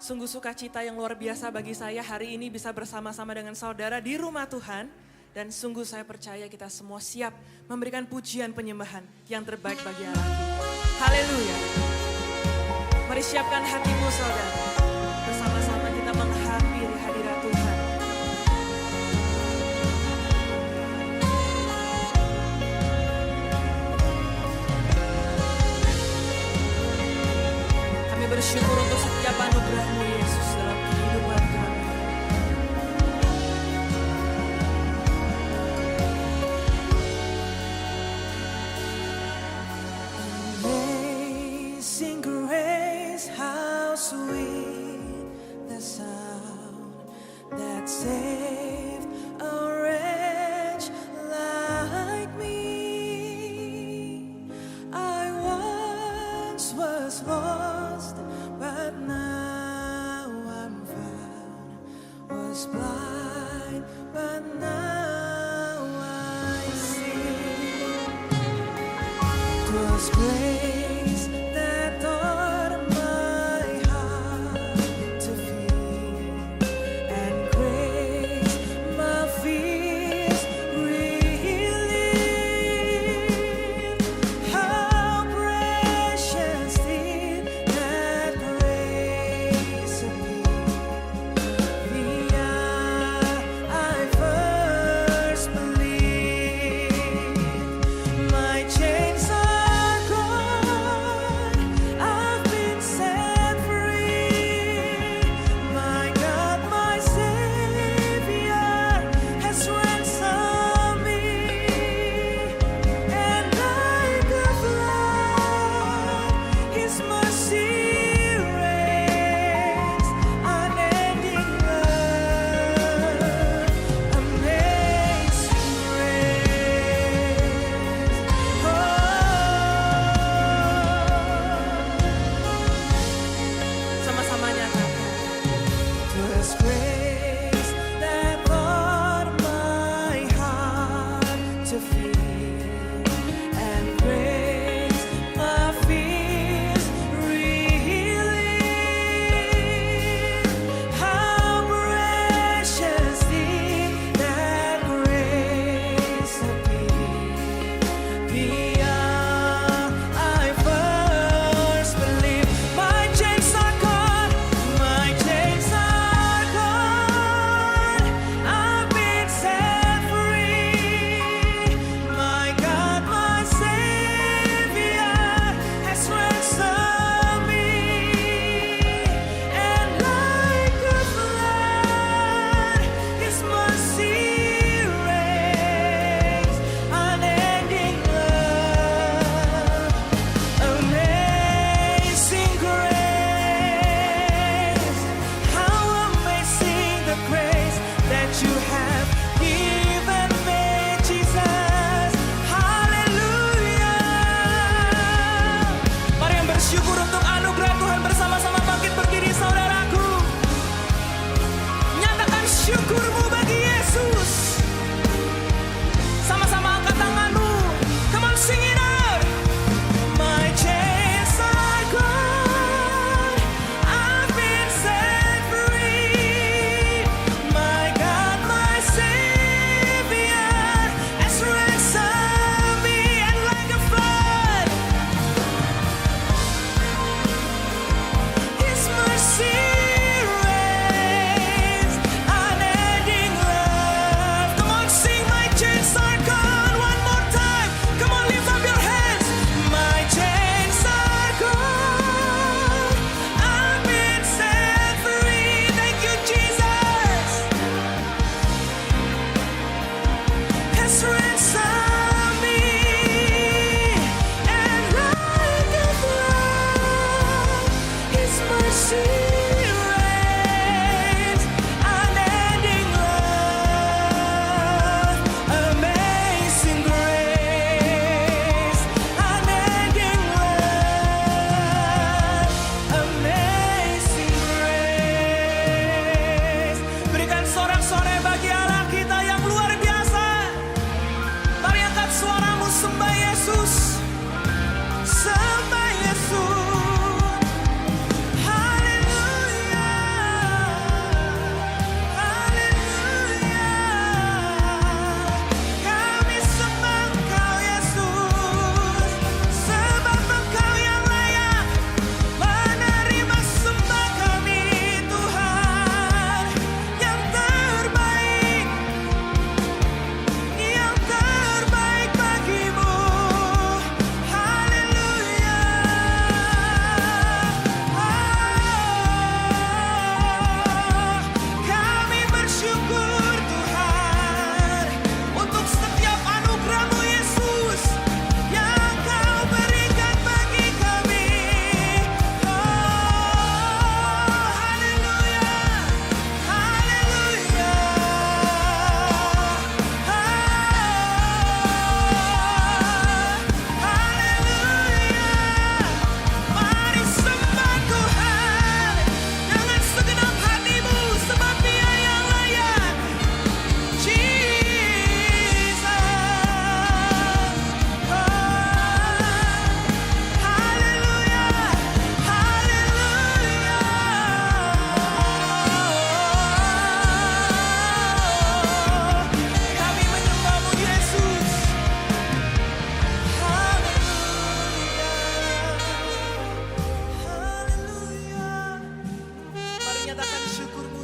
Sungguh sukacita yang luar biasa bagi saya hari ini bisa bersama-sama dengan saudara di rumah Tuhan. Dan sungguh saya percaya kita semua siap memberikan pujian penyembahan yang terbaik bagi Allah kita. Haleluya. Mari siapkan hatimu saudara. Bersama-sama kita menghampiri hadirat Tuhan. Kami bersyukur untuk setiap anugerah-Mu Yesus dalam kehidupan kami. Amazing grace, how sweet the sound that saved a wretch like me. I once was lost, but now I'm found. Was blind, but now I see. 'Twas grace that taught my heart to fear, and grace my fears relieved. How precious did that grace appear the hour I first believed. My chains are gone.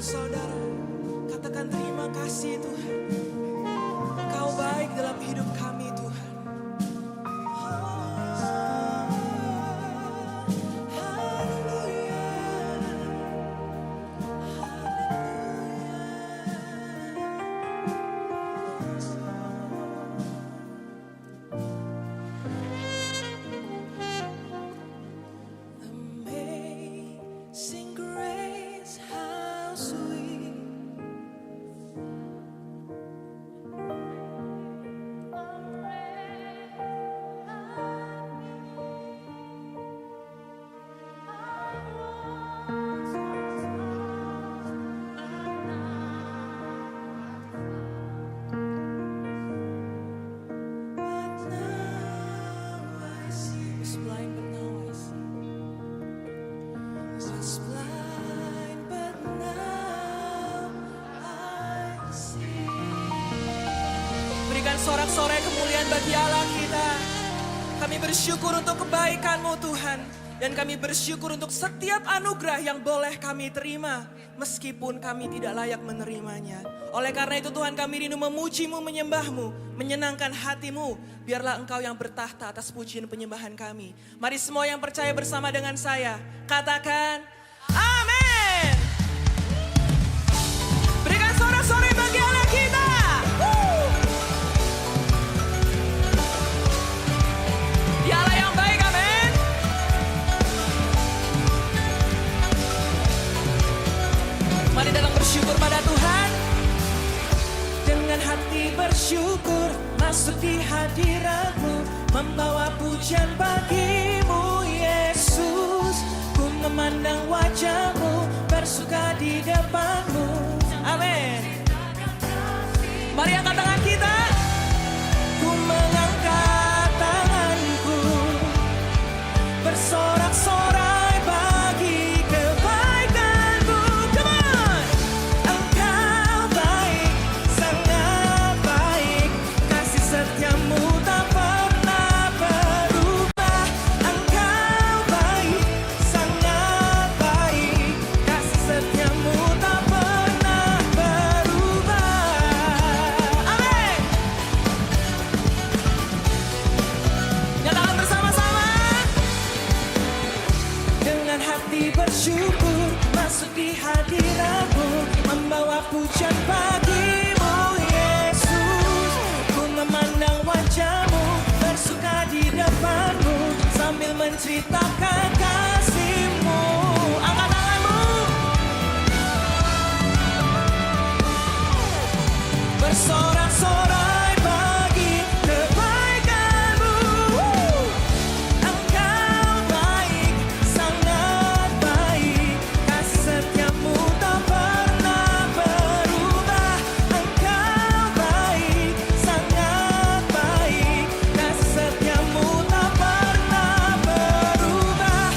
saudara. Katakan terima kasih Tuhan. Engkau baik dalam hidup kami Tuhan. Amazing grace, how sweet was blind, but now I see. Berikan sorak-sorai kemuliaan bagi Allah kita. Kami bersyukur untuk kebaikan-Mu Tuhan. Dan kami bersyukur untuk setiap anugerah yang boleh kami terima. Meskipun kami tidak layak menerimanya. Oleh karena itu Tuhan, kami rindu memuji-Mu, menyembah-Mu, menyenangkan hati-Mu. Biarlah Engkau yang bertahta atas pujian penyembahan kami. Mari semua yang percaya bersama dengan saya, katakan amin. Berikan sorak-sorai bagi Allah kita. Dia Allah yang baik, amin. Mari datang bersyukur pada Tuhan. Dengan hati bersyukur masuk di hadirat-Mu, membawa pujian bagi-Mu Yesus. Ku memandang wajah-Mu, bersuka di depan-Mu. Amin. Mari angkat tangan kita. Ku mengangkat tanganku, bersorak-sorai bagi kebaikan-Mu. Come on. Engkau baik, sangat baik, kasih setia-Mu tak pernah berubah. Engkau baik, sangat baik, kasih setia-Mu tak pernah berubah. Amin. Nyatakan bersama-sama. Dengan hati bersyukur masuk di hadirat-Mu, membawa pujian bagi-Mu Yesus. Ku memandang wajah-Mu, bersuka di depan-Mu, sambil menceritakan kasih-Mu. Angkat tanganmu. Bersorak-sorai bagi kebaikan-Mu. Engkau baik, sangat baik, kasih setia-Mu tak pernah berubah. Engkau baik, sangat baik, kasih setia-Mu tak pernah berubah.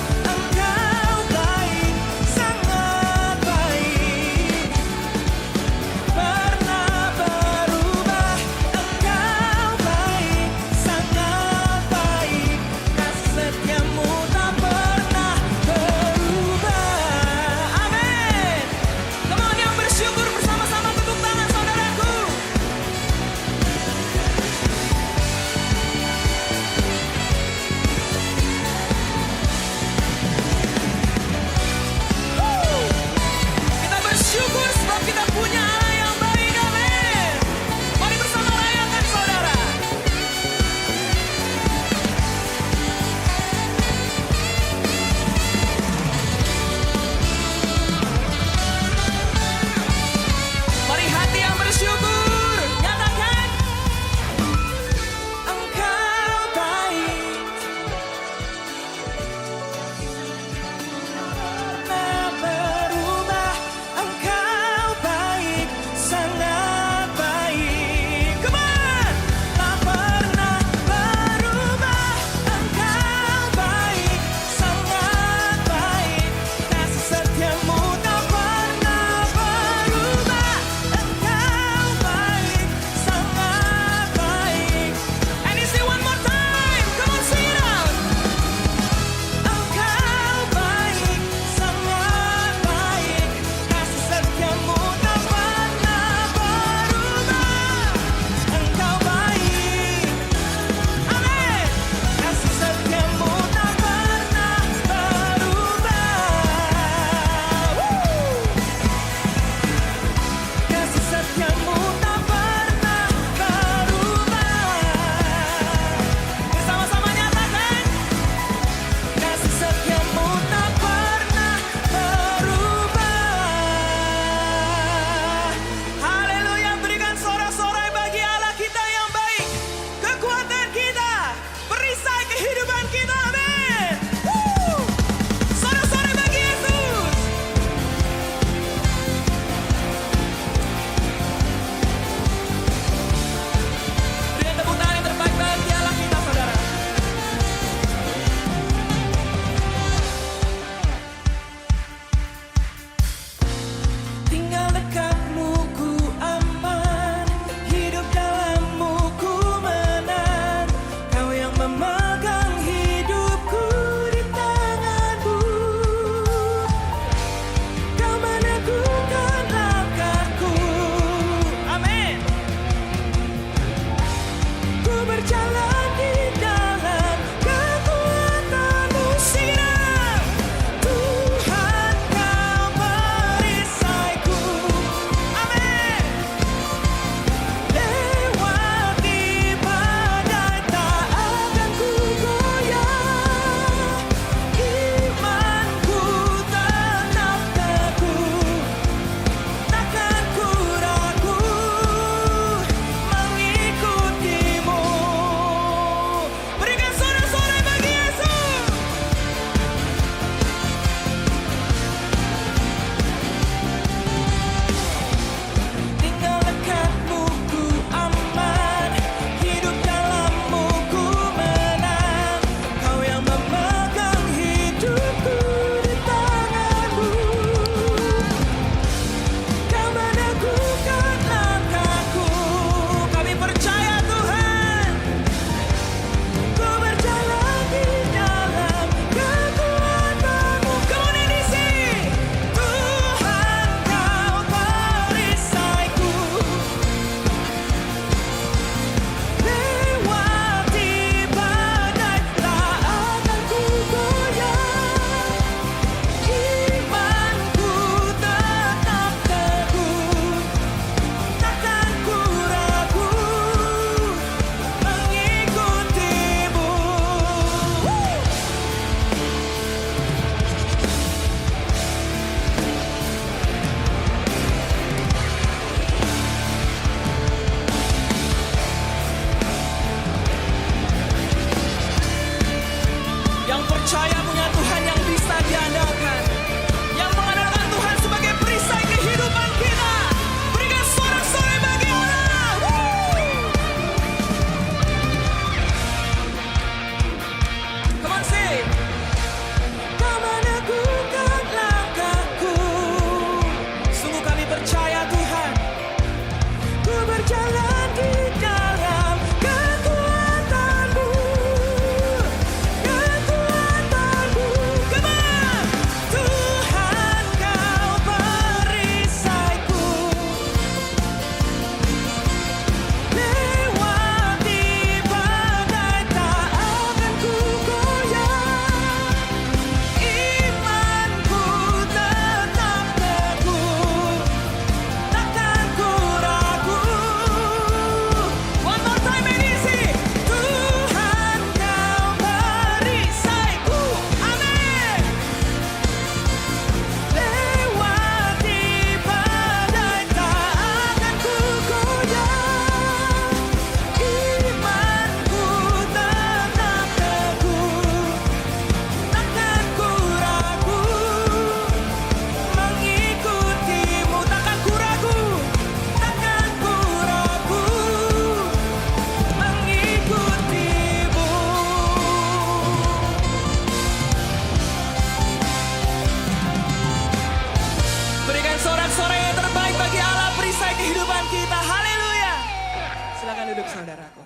Silakan duduk saudaraku.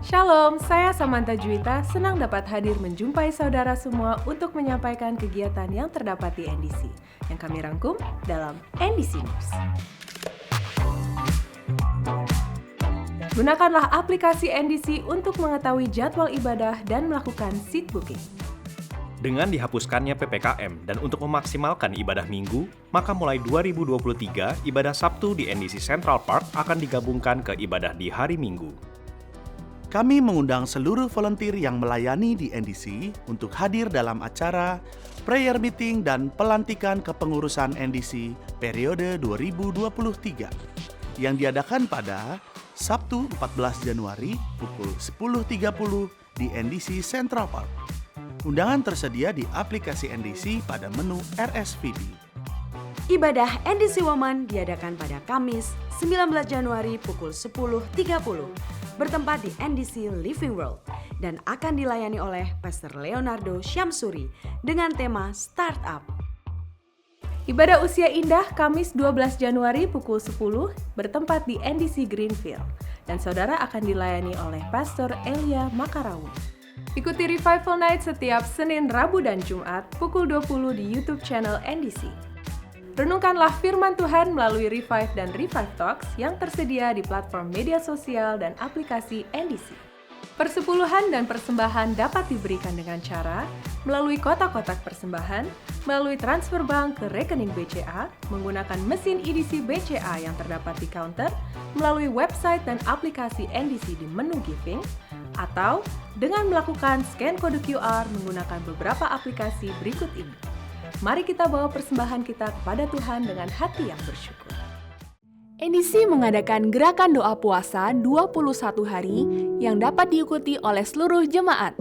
Shalom, saya Samantha Juwita, senang dapat hadir menjumpai saudara semua untuk menyampaikan kegiatan yang terdapat di NDC, yang kami rangkum dalam NDC News. Gunakanlah aplikasi NDC untuk mengetahui jadwal ibadah dan melakukan seat booking. Dengan dihapuskannya PPKM dan untuk memaksimalkan ibadah minggu, maka mulai 2023, ibadah Sabtu di NDC Central Park akan digabungkan ke ibadah di hari Minggu. Kami mengundang seluruh volunteer yang melayani di NDC untuk hadir dalam acara prayer meeting dan pelantikan kepengurusan NDC periode 2023 yang diadakan pada Sabtu 14 Januari pukul 10.30 di NDC Central Park. Undangan tersedia di aplikasi NDC pada menu RSVP. Ibadah NDC Woman diadakan pada Kamis 19 Januari pukul 10.30 bertempat di NDC Living World dan akan dilayani oleh Pastor Leonardo Syamsuri dengan tema Startup. Ibadah Usia Indah Kamis 12 Januari pukul 10 bertempat di NDC Greenfield dan saudara akan dilayani oleh Pastor Elia Makarawu. Ikuti Revival Night setiap Senin, Rabu, dan Jumat pukul 20 di YouTube channel NDC. Renungkanlah firman Tuhan melalui Revive dan Revive Talks yang tersedia di platform media sosial dan aplikasi NDC. Persepuluhan dan persembahan dapat diberikan dengan cara melalui kotak-kotak persembahan, melalui transfer bank ke rekening BCA, menggunakan mesin EDC BCA yang terdapat di counter, melalui website dan aplikasi NDC di menu Giving, atau dengan melakukan scan kode QR menggunakan beberapa aplikasi berikut ini. Mari kita bawa persembahan kita kepada Tuhan dengan hati yang bersyukur. NDC mengadakan gerakan doa puasa 21 hari yang dapat diikuti oleh seluruh jemaat.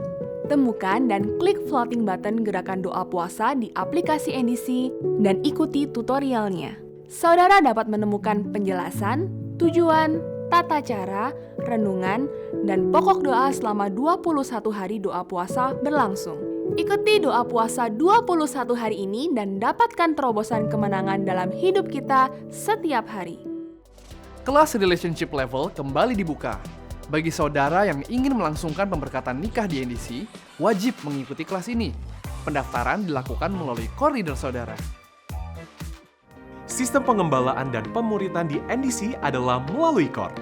Temukan dan klik floating button gerakan doa puasa di aplikasi NDC dan ikuti tutorialnya. Saudara dapat menemukan penjelasan, tujuan, tata cara, renungan, dan pokok doa selama 21 hari doa puasa berlangsung. Ikuti doa puasa 21 hari ini dan dapatkan terobosan kemenangan dalam hidup kita setiap hari. Kelas Relationship Level kembali dibuka. Bagi saudara yang ingin melangsungkan pemberkatan nikah di NDC, wajib mengikuti kelas ini. Pendaftaran dilakukan melalui core leader saudara. Sistem pengembalaan dan pemuritan di NDC adalah melalui core.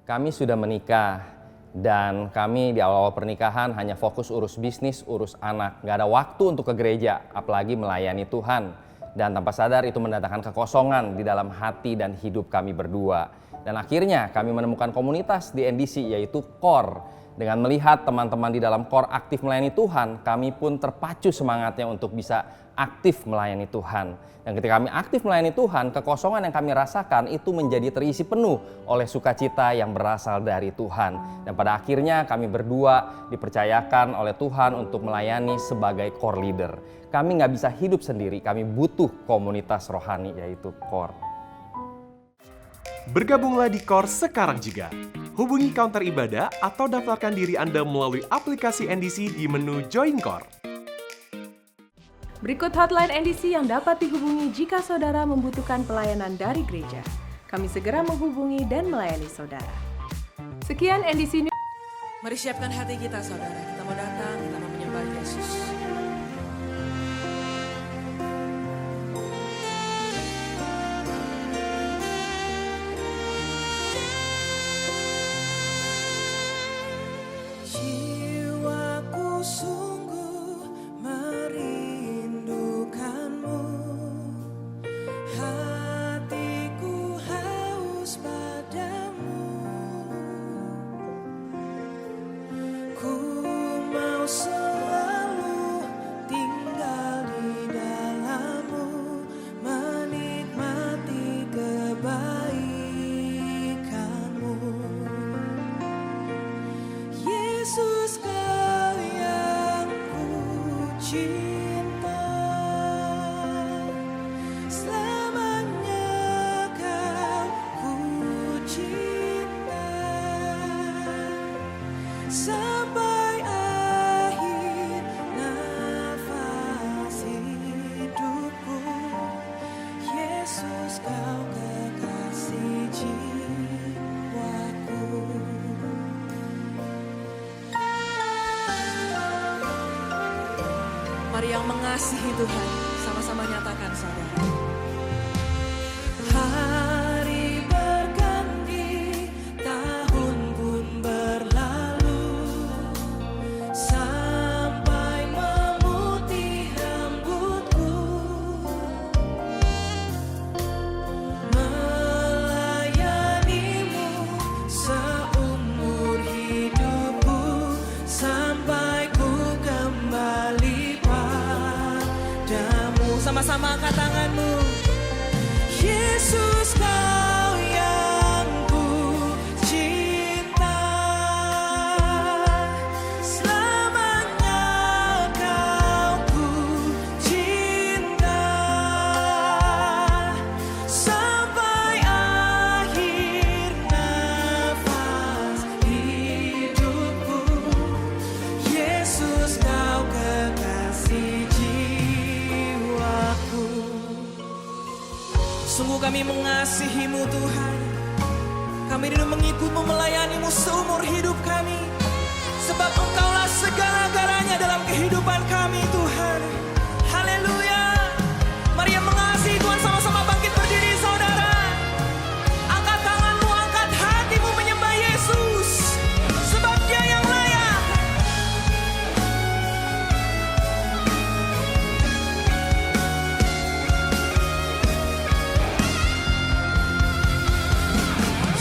Kami sudah menikah. Dan kami di awal-awal pernikahan hanya fokus urus bisnis, urus anak. Gak ada waktu untuk ke gereja, apalagi melayani Tuhan. Dan tanpa sadar itu mendatangkan kekosongan di dalam hati dan hidup kami berdua. Dan akhirnya kami menemukan komunitas di NDC yaitu CORE. Dengan melihat teman-teman di dalam CORE aktif melayani Tuhan, kami pun terpacu semangatnya untuk bisa aktif melayani Tuhan. Dan ketika kami aktif melayani Tuhan, kekosongan yang kami rasakan itu menjadi terisi penuh oleh sukacita yang berasal dari Tuhan. Dan pada akhirnya kami berdua dipercayakan oleh Tuhan untuk melayani sebagai core leader. Kami nggak bisa hidup sendiri, kami butuh komunitas rohani yaitu CORE. Bergabunglah di core sekarang juga. Hubungi counter ibadah atau daftarkan diri Anda melalui aplikasi NDC di menu Join Core. Berikut hotline NDC yang dapat dihubungi jika saudara membutuhkan pelayanan dari gereja. Kami segera menghubungi dan melayani saudara. Sekian NDC News. Mari siapkan hati kita saudara, kita mau datang, kita mau menyembah Yesus. Jiwaku sungguh merindukanmu, hatiku haus padamu. Ku mau selalu tinggal di dalam-Mu, menikmati kebaikan-Mu. Yesus, Kau yang ku cinta, selamanya Kau ku cinta, sampai akhir nafas hidupku. Yesus, Kau kekasih jiwa. yang mengasihi Tuhan, sama-sama nyatakan saudara. Hari berganti, tahun pun berlalu, sampai memutih rambutku, melayanimu seumur hidupku, sampai ku kembali padamu. Sama-sama angkat tanganmu. Yesus, kau yang ku cinta, selamanya kau ku cinta, sampai akhir nafas hidupku. Yesus, kau kekasih jiwaku. Sungguh kami mengasihi-Mu Tuhan. Kami rindu mengikut-Mu, melayani-Mu seumur hidup kami. Sebab Engkaulah segala-galanya dalam kehidupan kami Tuhan. Haleluya. Mari yang mengasihi Tuhan sama-sama bangkit berdiri saudara. Angkat tanganmu, angkat hatimu menyembah Yesus. Sebab Dia yang layak.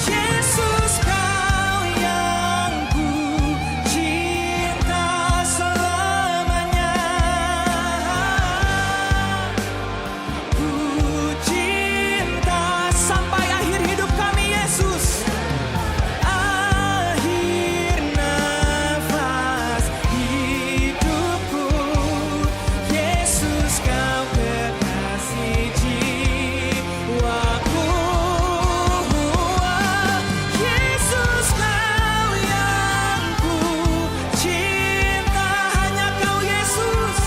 Yesus, kau yang ku cinta selamanya. Ku cinta sampai akhir hidup kami Yesus. Akhir nafas hidupku. Yesus, kau kekasih jiwaku. Yesus, kau yang ku cinta, hanya Kau Yesus,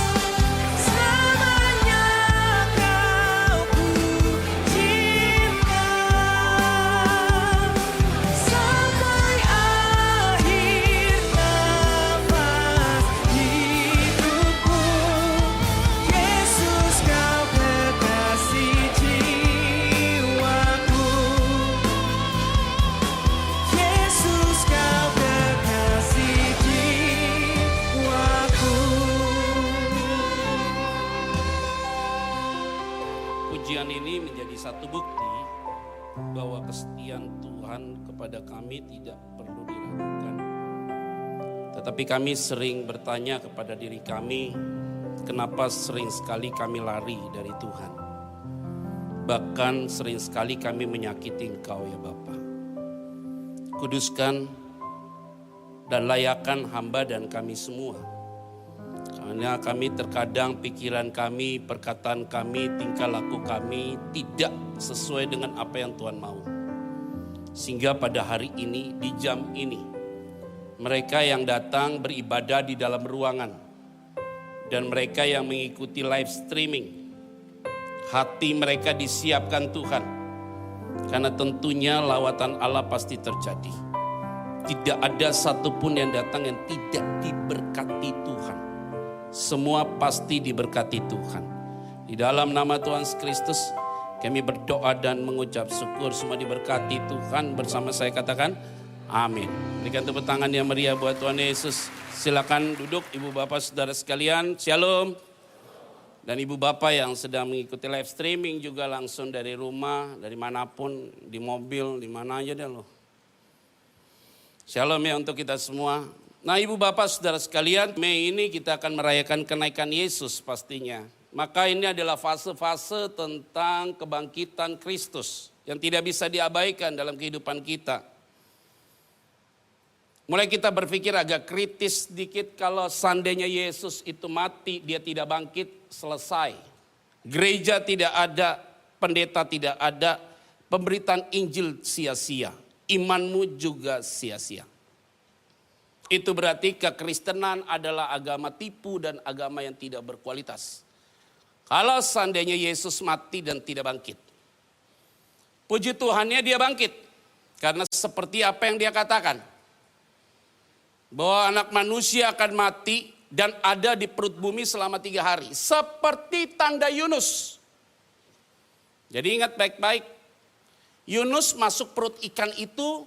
selamanya Kau ku cinta, sampai akhir nafas hidupku. Yesus, Kau kekasih jiwaku. Yesus, Kau kekasih jiwaku. Pujian ini menjadi satu bukti bahwa kesetiaan Tuhan kepada kami tidak perlu diragukan. Tetapi kami sering bertanya kepada diri kami, kenapa sering sekali kami lari dari Tuhan? Bahkan sering sekali kami menyakiti Engkau ya Bapa. Kuduskan dan layakkan hamba dan kami semua. Karena kami terkadang pikiran kami, perkataan kami, tingkah laku kami tidak sesuai dengan apa yang Tuhan mau. Sehingga pada hari ini, di jam ini, mereka yang datang beribadah di dalam ruangan dan mereka yang mengikuti live streaming, hati mereka disiapkan Tuhan. Karena tentunya lawatan Allah pasti terjadi. Tidak ada satupun yang datang yang tidak diberkati Tuhan. Semua pasti diberkati Tuhan. Di dalam nama Tuhan Kristus kami berdoa dan mengucap syukur semua diberkati Tuhan. Bersama saya katakan amin. Berikan tepuk tangan yang meriah buat Tuhan Yesus. Silakan duduk ibu bapak saudara sekalian. Shalom. Dan ibu bapak yang sedang mengikuti live streaming juga langsung dari rumah, dari manapun, di mobil, di mana aja deh loh. Shalom ya untuk kita semua. Nah ibu bapak saudara sekalian, Mei ini kita akan merayakan kenaikan Yesus pastinya. Maka ini adalah fase-fase tentang kebangkitan Kristus yang tidak bisa diabaikan dalam kehidupan kita. Mulai kita berpikir agak kritis sedikit kalau seandainya Yesus itu mati, dia tidak bangkit, selesai. Gereja tidak ada, pendeta tidak ada, pemberitaan Injil sia-sia, imanmu juga sia-sia. Itu berarti kekristenan adalah agama tipu dan agama yang tidak berkualitas. Kalau seandainya Yesus mati dan tidak bangkit. Puji Tuhannya dia bangkit. Karena seperti apa yang dia katakan. Bahwa anak manusia akan mati, dan ada di perut bumi selama 3 hari. Seperti tanda Yunus. Jadi ingat baik-baik. Yunus masuk perut ikan itu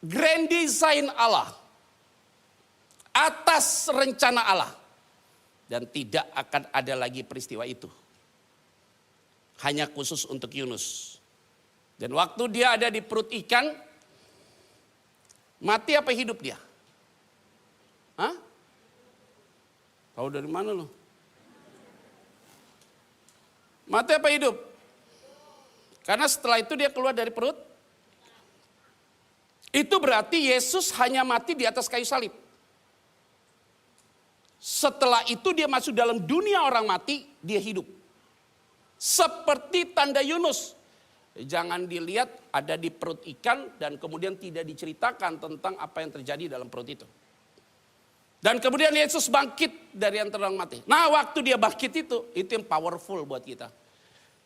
grand design Allah. Atas rencana Allah. Dan tidak akan ada lagi peristiwa itu. Hanya khusus untuk Yunus. Dan waktu dia ada di perut ikan, mati apa hidup dia? Hah? Tahu dari mana lo? Mati apa hidup? Karena setelah itu dia keluar dari perut. Itu berarti Yesus hanya mati di atas kayu salib. Setelah itu dia masuk dalam dunia orang mati, dia hidup. Seperti tanda Yunus. Jangan dilihat ada di perut ikan dan kemudian tidak diceritakan tentang apa yang terjadi dalam perut itu. Dan kemudian Yesus bangkit dari antara orang mati. Nah, waktu dia bangkit itu yang powerful buat kita.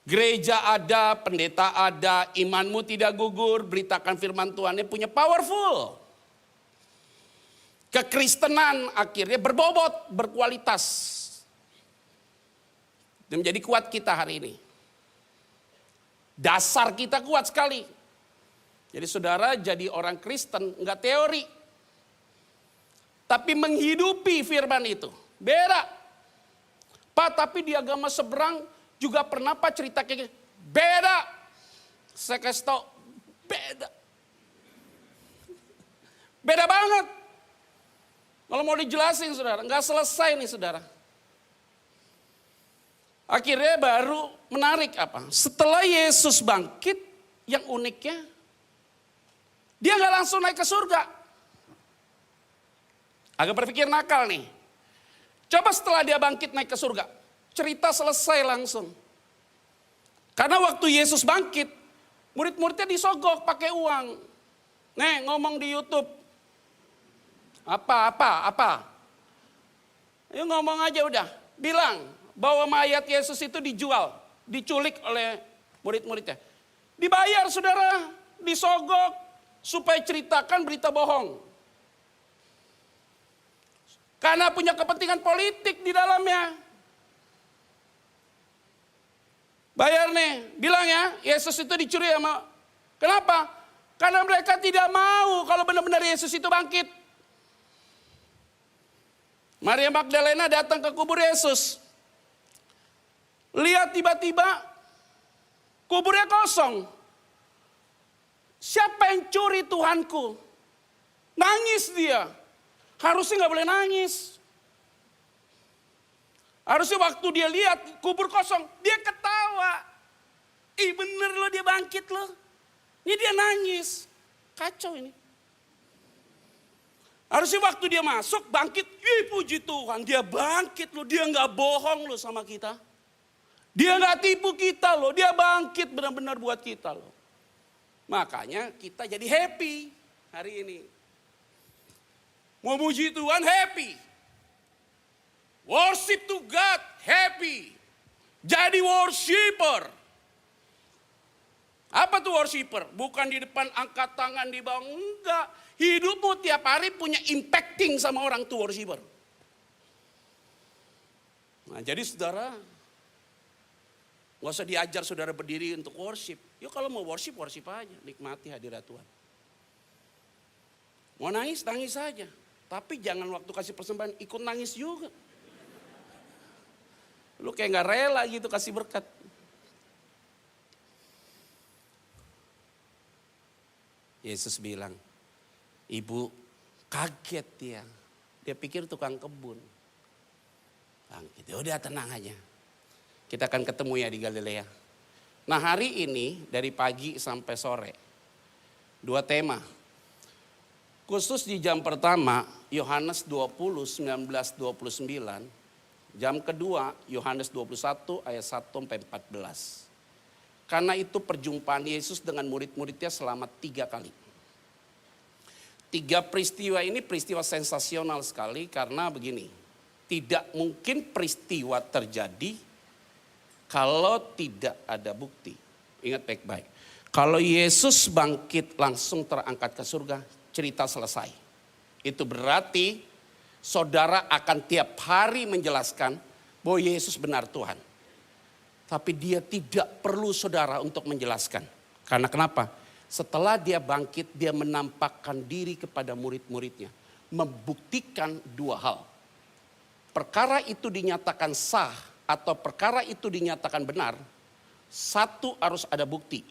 Gereja ada, pendeta ada, imanmu tidak gugur, beritakan firman Tuhan, ini punya powerful. Kekristenan akhirnya berbobot, berkualitas. Dan menjadi kuat kita hari ini. Dasar kita kuat sekali. Jadi saudara jadi orang Kristen, enggak teori. Tapi menghidupi firman itu. Beda. Pak, tapi di agama seberang juga pernah Pak cerita kayak gitu. Beda. Saya kasih tau, beda. Beda banget. Kalau mau dijelasin saudara, enggak selesai nih saudara. Akhirnya baru menarik apa? Setelah Yesus bangkit, yang uniknya, dia enggak langsung naik ke surga. Agak berpikir nakal nih. Coba setelah dia bangkit naik ke surga. Cerita selesai langsung. Karena waktu Yesus bangkit, murid-muridnya disogok pakai uang. Nih ngomong di YouTube. Apa. Yuk ngomong aja udah. Bilang bahwa mayat Yesus itu dijual. Diculik oleh murid-muridnya. Dibayar saudara. Disogok. Supaya ceritakan berita bohong. Karena punya kepentingan politik di dalamnya. Bayar nih, bilang ya, Yesus itu dicuri sama. Kenapa? Karena mereka tidak mau kalau benar-benar Yesus itu bangkit. Maria Magdalena datang ke kubur Yesus. Lihat tiba-tiba kuburnya kosong. Siapa yang curi Tuhanku? Nangis dia. Harusnya gak boleh nangis. Harusnya waktu dia lihat kubur kosong, dia ketawa. Ih bener loh dia bangkit loh. Ini dia nangis. Kacau ini. Harusnya waktu dia masuk bangkit, ih puji Tuhan dia bangkit loh. Dia gak bohong loh sama kita. Dia gak tipu kita loh. Dia bangkit benar-benar buat kita loh. Makanya kita jadi happy hari ini. Mau muji Tuhan happy. Worship to God happy. Jadi worshiper. Apa tuh worshiper? Bukan di depan angkat tangan di bawah. Enggak. Hidupmu tiap hari punya impacting sama orang tuh worshiper. Nah jadi saudara. Gak usah diajar saudara berdiri untuk worship. Yuk kalau mau worship, worship aja. Nikmati hadirat Tuhan. Mau nangis, nangis saja. Tapi jangan waktu kasih persembahan ikut nangis juga. Lu kayak gak rela gitu kasih berkat. Yesus bilang, ibu kaget dia. Dia pikir tukang kebun. Ya udah tenang aja. Kita akan ketemu ya di Galilea. Nah hari ini dari pagi sampai sore. 2 tema. Khusus di jam pertama, Yohanes 20, 19, 29. Jam kedua, Yohanes 21 ayat 1 sampai 14. Karena itu perjumpaan Yesus dengan murid-muridnya selama 3 kali. 3 peristiwa ini peristiwa sensasional sekali karena begini. Tidak mungkin peristiwa terjadi kalau tidak ada bukti. Ingat baik-baik. Kalau Yesus bangkit langsung terangkat ke surga, cerita selesai. Itu berarti Saudara akan tiap hari menjelaskan bahwa Yesus benar Tuhan. Tapi dia tidak perlu saudara untuk menjelaskan. Karena kenapa? Setelah dia bangkit, dia menampakkan diri kepada murid-muridnya. Membuktikan dua hal. Perkara itu dinyatakan sah atau perkara itu dinyatakan benar. Satu, harus ada bukti.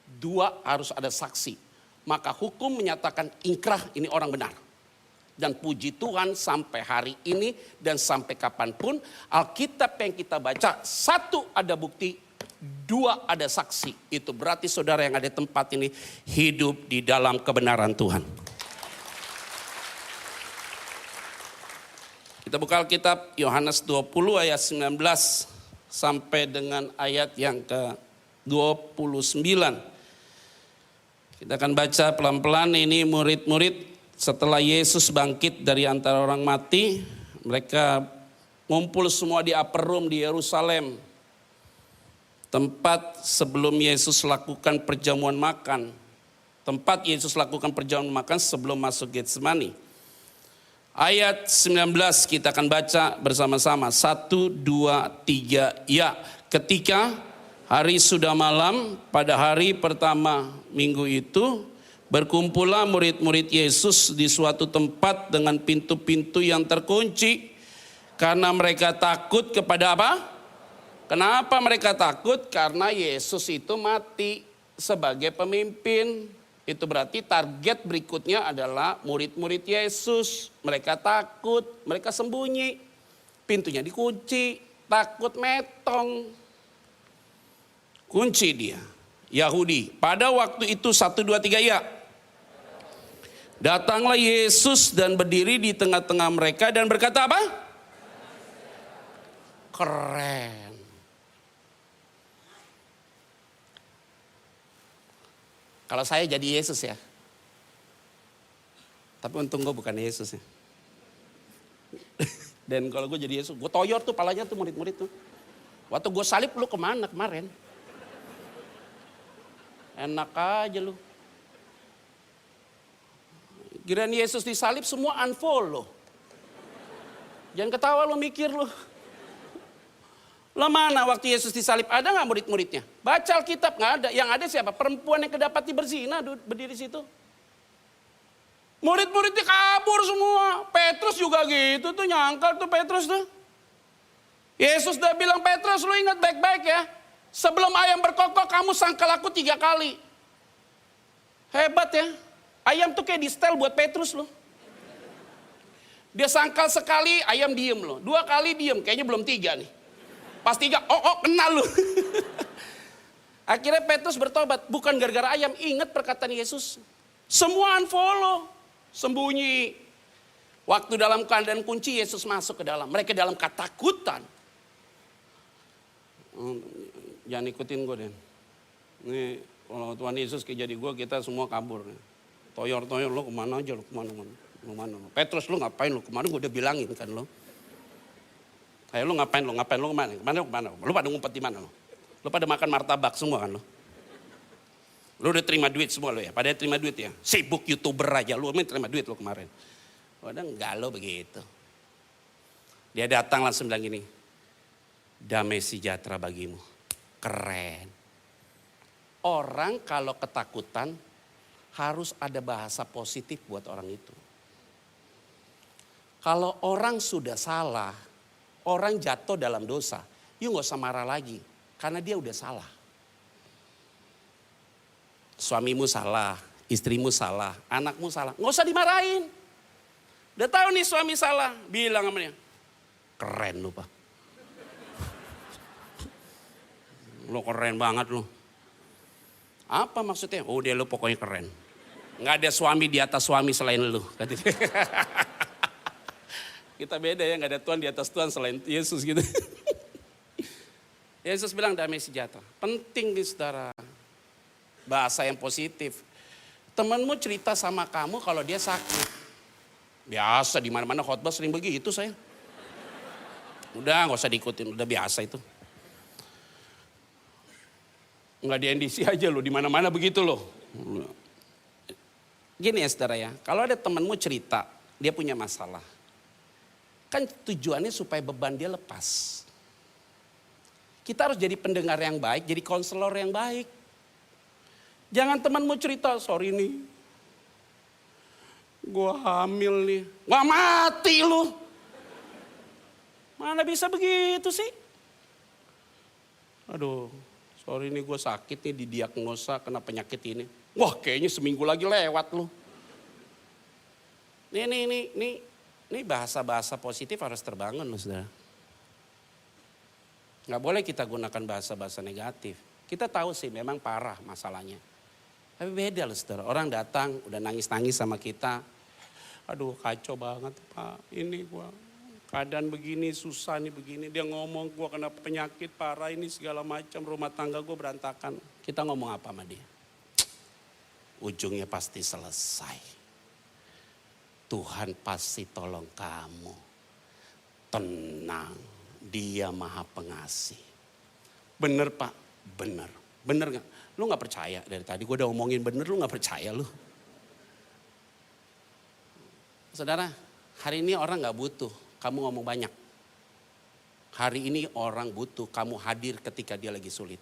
Dua, harus ada saksi. Maka hukum menyatakan ingkrah ini orang benar. Dan puji Tuhan sampai hari ini dan sampai kapanpun Alkitab yang kita baca, satu ada bukti, dua ada saksi. Itu berarti saudara yang ada di tempat ini hidup di dalam kebenaran Tuhan. Kita buka Alkitab Yohanes 20 ayat 19 sampai dengan ayat yang ke-29. Kita akan baca pelan-pelan. Ini murid-murid setelah Yesus bangkit dari antara orang mati, mereka ngumpul semua di upper room di Yerusalem. Tempat sebelum Yesus lakukan perjamuan makan. Tempat Yesus lakukan perjamuan makan sebelum masuk Getsemani. Ayat 19 kita akan baca bersama-sama. 1, 2, 3, ya. Ketika hari sudah malam, pada hari pertama minggu itu, berkumpullah murid-murid Yesus di suatu tempat dengan pintu-pintu yang terkunci. Karena mereka takut kepada apa? Kenapa mereka takut? Karena Yesus itu mati sebagai pemimpin. Itu berarti target berikutnya adalah murid-murid Yesus. Mereka takut, mereka sembunyi. Pintunya dikunci, takut metong. Kunci dia. Yahudi. Pada waktu itu 1, 2, 3 ya. Datanglah Yesus dan berdiri di tengah-tengah mereka dan berkata apa? Keren. Kalau saya jadi Yesus ya. Tapi untung gue bukan Yesus ya. Dan kalau gue jadi Yesus, gue toyor tuh palanya tuh murid-murid tuh. Waktu gue salib lu kemana kemarin? Enak aja lu. Giliran Yesus disalib semua unfollow. Jangan ketawa lu, mikir lu. Lo mana waktu Yesus disalib ada gak murid-muridnya? Baca Alkitab gak ada. Yang ada siapa? Perempuan yang kedapati berzina berdiri situ. Murid-muridnya kabur semua. Petrus juga gitu tuh, nyangkal tuh Petrus tuh. Yesus udah bilang, Petrus lu ingat baik-baik ya. Sebelum ayam berkokok kamu sangkal aku 3 kali. Hebat ya. Ayam tuh kayak di setel buat Petrus loh. Dia sangkal sekali, ayam diem loh. 2 kali diem, kayaknya belum 3 nih. Pas 3, kenal loh. Akhirnya Petrus bertobat. Bukan gara-gara ayam, ingat perkataan Yesus. Semua unfollow, sembunyi. Waktu dalam keadaan kunci, Yesus masuk ke dalam. Mereka dalam ketakutan. Jangan ikutin gue deh. Nih, kalau Tuhan Yesus kayak jadi gue, kita semua kabur. Toyor-toyor lo kemana aja lo, kemana. Petrus lo ngapain lo, kemarin gue udah bilangin kan lo. Kayak lo ngapain lo kemana. Lo pada ngumpet di mana lo. Lo pada makan martabak semua kan lo. Lo udah terima duit semua lo ya, pada terima duit ya. Sibuk YouTuber aja lo, terima duit lo kemarin. Udah enggak lo begitu. Dia datang langsung bilang gini, damai sejahtera bagimu. Keren. Orang kalau ketakutan harus ada bahasa positif buat orang itu. Kalau orang sudah salah, orang jatuh dalam dosa, you gak usah marah lagi. Karena dia udah salah. Suamimu salah, istrimu salah, anakmu salah. Gak usah dimarahin. Udah tahu nih suami salah, bilang sama dia, keren lu Pak. Lu keren banget lu. Apa maksudnya? Oh dia lu pokoknya keren. Nggak ada suami di atas suami selain lu. Kita beda ya, nggak ada Tuhan di atas Tuhan selain Yesus gitu. Yesus bilang damai sejahtera. Penting nih saudara. Bahasa yang positif. Temanmu cerita sama kamu kalau dia sakit. Biasa di mana-mana khotbah sering begitu saya. Udah nggak usah diikutin, udah biasa itu. Nggak di NDC aja loh, di mana-mana begitu loh. Gini ya saudara ya, kalau ada temanmu cerita, dia punya masalah. Kan tujuannya supaya beban dia lepas. Kita harus jadi pendengar yang baik, jadi konselor yang baik. Jangan temanmu cerita, sorry nih, gue hamil nih. Wah mati lu. Mana bisa begitu sih? Aduh, sorry nih gue sakit nih, didiagnosa kena penyakit ini. Wah kayaknya seminggu lagi lewat lu. Ini bahasa-bahasa positif harus terbangun loh saudara. Nggak boleh kita gunakan bahasa-bahasa negatif. Kita tahu sih memang parah masalahnya. Tapi beda loh saudara, orang datang udah nangis-nangis sama kita. Aduh kacau banget Pak, ini gua keadaan begini, susah nih begini. Dia ngomong gua kena penyakit parah ini segala macam, rumah tangga gua berantakan. Kita ngomong apa sama dia? Ujungnya pasti selesai. Tuhan pasti tolong kamu. Tenang, Dia Maha Pengasih. Bener Pak, bener. Bener gak? Lu gak percaya dari tadi gue udah omongin bener, lu gak percaya lu. Saudara, hari ini orang gak butuh kamu ngomong banyak. Hari ini orang butuh kamu hadir ketika dia lagi sulit.